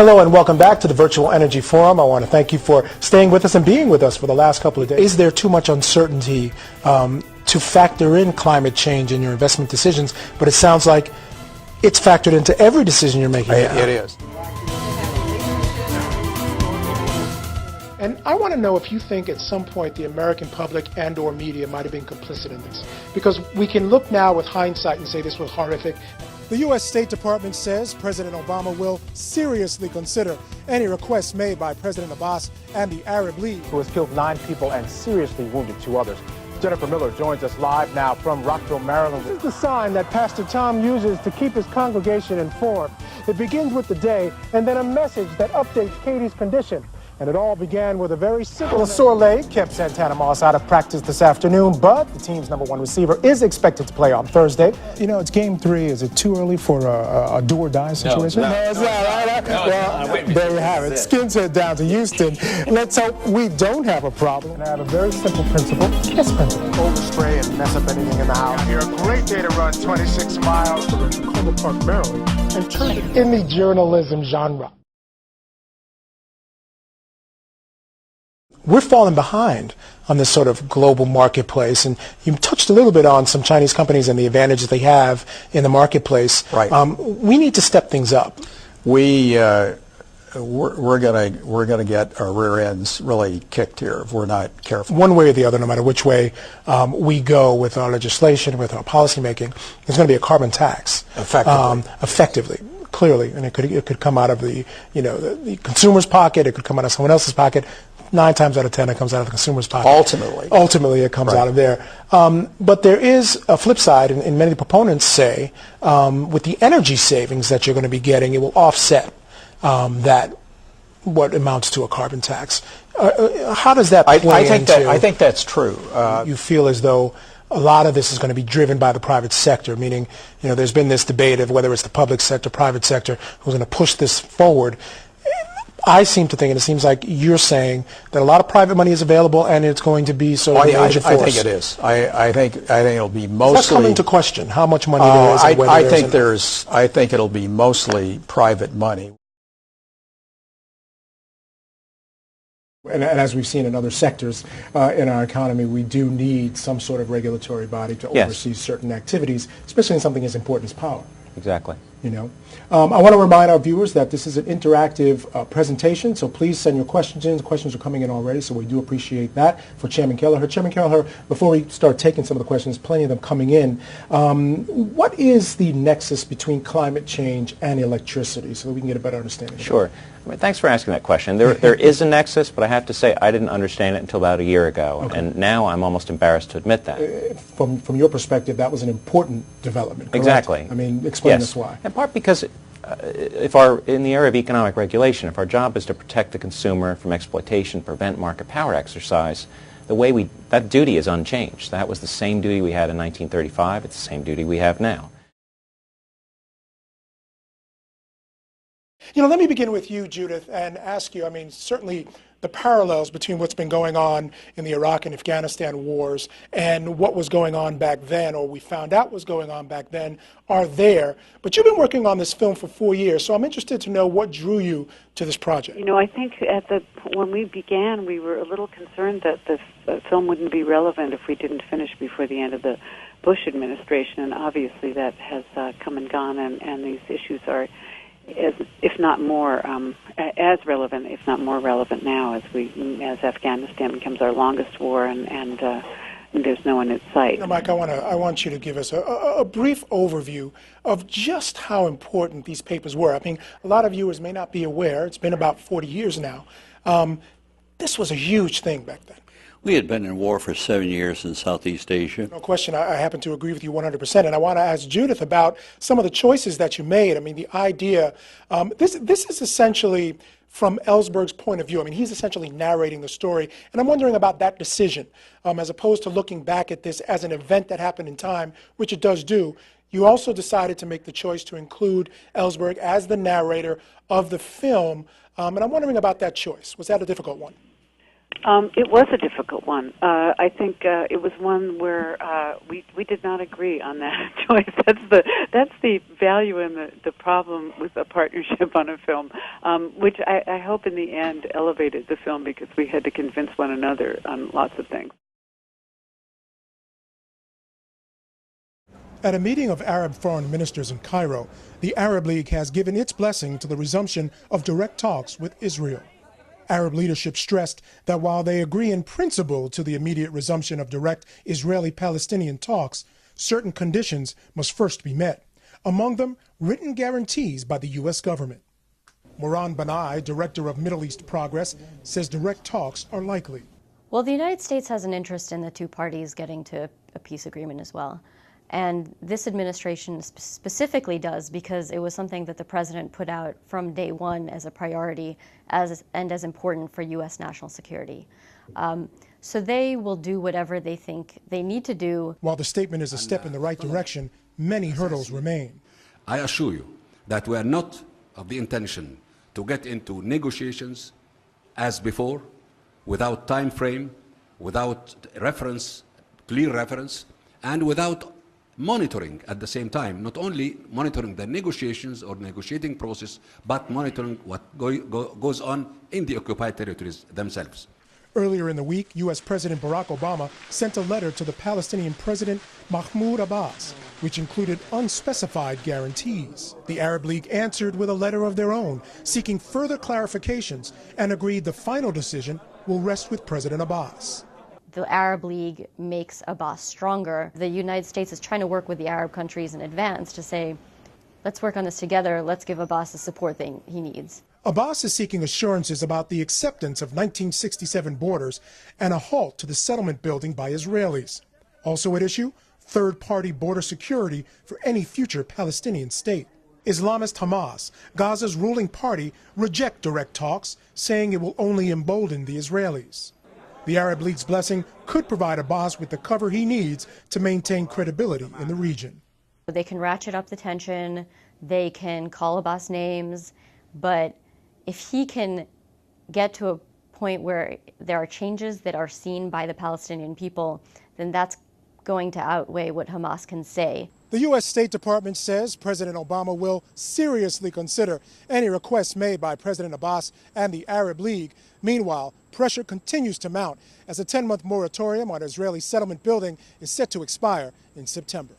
Hello and welcome back to the Virtual Energy Forum. I want to thank you for staying with us and being with us for the last couple of days. Is there too much uncertainty to factor in climate change in your investment decisions? But it sounds like it's factored into every decision you're making. It is. And I want to know if you think at some point the American public and or media might have been complicit in this. Because we can look now with hindsight and say this was horrific. The U.S. State Department says President Obama will seriously consider any requests made by President Abbas and the Arab League, who has killed 9 people and seriously wounded 2 others. Jennifer Miller joins us live now from Rockville, Maryland. This is the sign that Pastor Tom uses to keep his congregation informed. It begins with the day and then a message that updates Katie's condition. And it all began with a very simple... A sore leg kept Santana Moss out of practice this afternoon, but the team's #1 receiver is expected to play on Thursday. You know, it's game 3. Is it too early for a do-or-die situation? No, it's not. Right? Well, there you have it. Skins head down to Houston. Let's hope we don't have a problem. And I have a very simple principle. Yes, principle. Overspray and mess up anything in the house. Here, a great day to run 26 miles to Tacoma Park, Maryland, and turn it in the journalism genre. We're falling behind on this sort of global marketplace, and you touched a little bit on some Chinese companies and the advantages they have in the marketplace. Right. We need to step things up. We're gonna get our rear ends really kicked here if we're not careful. One way or the other, no matter which way we go with our legislation, with our policymaking, there's going to be a carbon tax. Effectively. Clearly, and it could come out of the the consumer's pocket. It could come out of someone else's pocket. 9 times out of 10, it comes out of the consumer's pocket. Ultimately, it comes out of there. But there is a flip side, and many proponents say, with the energy savings that you're going to be getting, it will offset what amounts to a carbon tax. How does that play into? I think that's true. You feel as though a lot of this is going to be driven by the private sector, meaning, there's been this debate of whether it's the public sector, private sector, who's going to push this forward. I seem to think, and it seems like you're saying, that a lot of private money is available, and it's going to be sort of a major force. I think it is. I think it'll be mostly. Does that come into question how much money there is? And I think it'll be mostly private money. And as we've seen in other sectors in our economy, we do need some sort of regulatory body to oversee certain activities, especially in something as important as power. Exactly. I want to remind our viewers that this is an interactive presentation, so please send your questions in. The questions are coming in already, so we do appreciate that for Chairman Kelleher. Chairman Kelleher, before we start taking some of the questions, plenty of them coming in, what is the nexus between climate change and electricity so that we can get a better understanding? Sure. Thanks for asking that question. There is a nexus, but I have to say I didn't understand it until about a year ago, and now I'm almost embarrassed to admit that. From your perspective, that was an important development, correct? Exactly. I mean, explain us why. In part because in the area of economic regulation, if our job is to protect the consumer from exploitation, prevent market power exercise, that duty is unchanged. That was the same duty we had in 1935. It's the same duty we have now. Let me begin with you, Judith, and ask you, certainly the parallels between what's been going on in the Iraq and Afghanistan wars and what was going on back then, or we found out was going on back then, are there. But you've been working on this film for 4 years, so I'm interested to know what drew you to this project. I think when we began, we were a little concerned that the film wouldn't be relevant if we didn't finish before the end of the Bush administration, and obviously that has come and gone, and these issues are if not more as relevant, if not more relevant now, as Afghanistan becomes our longest war, and there's no one in sight. Mike, I want you to give us a brief overview of just how important these papers were. A lot of viewers may not be aware. It's been about 40 years now. This was a huge thing back then. We had been in war for 7 years in Southeast Asia. No question. I happen to agree with you 100%. And I want to ask Judith about some of the choices that you made. The idea, this is essentially from Ellsberg's point of view. He's essentially narrating the story. And I'm wondering about that decision, as opposed to looking back at this as an event that happened in time, which it does do. You also decided to make the choice to include Ellsberg as the narrator of the film. And I'm wondering about that choice. Was that a difficult one? It was a difficult one. I think it was one where we did not agree on that choice. That's the value and the problem with a partnership on a film, which I hope in the end elevated the film because we had to convince one another on lots of things. At a meeting of Arab foreign ministers in Cairo, the Arab League has given its blessing to the resumption of direct talks with Israel. Arab leadership stressed that while they agree in principle to the immediate resumption of direct Israeli-Palestinian talks, certain conditions must first be met, among them written guarantees by the U.S. government. Moran Banai, director of Middle East Progress, says direct talks are likely. Well, the United States has an interest in the two parties getting to a peace agreement as well. And this administration specifically does because it was something that the president put out from day one as a priority and as important for U.S. national security. So they will do whatever they think they need to do. While the statement is a step in the right direction, many hurdles remain. I assure you that we are not of the intention to get into negotiations as before, without time frame, without reference, clear reference, and without monitoring at the same time, not only monitoring the negotiations or negotiating process, but monitoring what goes on in the occupied territories themselves. Earlier in the week, U.S. President Barack Obama sent a letter to the Palestinian President Mahmoud Abbas, which included unspecified guarantees. The Arab League answered with a letter of their own, seeking further clarifications, and agreed the final decision will rest with President Abbas. The Arab League makes Abbas stronger. The United States is trying to work with the Arab countries in advance to say, let's work on this together, let's give Abbas the support he needs. Abbas is seeking assurances about the acceptance of 1967 borders and a halt to the settlement building by Israelis. Also at issue, third-party border security for any future Palestinian state. Islamist Hamas, Gaza's ruling party, reject direct talks, saying it will only embolden the Israelis. The Arab League's blessing could provide Abbas with the cover he needs to maintain credibility in the region. They can ratchet up the tension, they can call Abbas names, but if he can get to a point where there are changes that are seen by the Palestinian people, then that's going to outweigh what Hamas can say. The U.S. State Department says President Obama will seriously consider any requests made by President Abbas and the Arab League. Meanwhile, pressure continues to mount as a 10-month moratorium on Israeli settlement building is set to expire in September.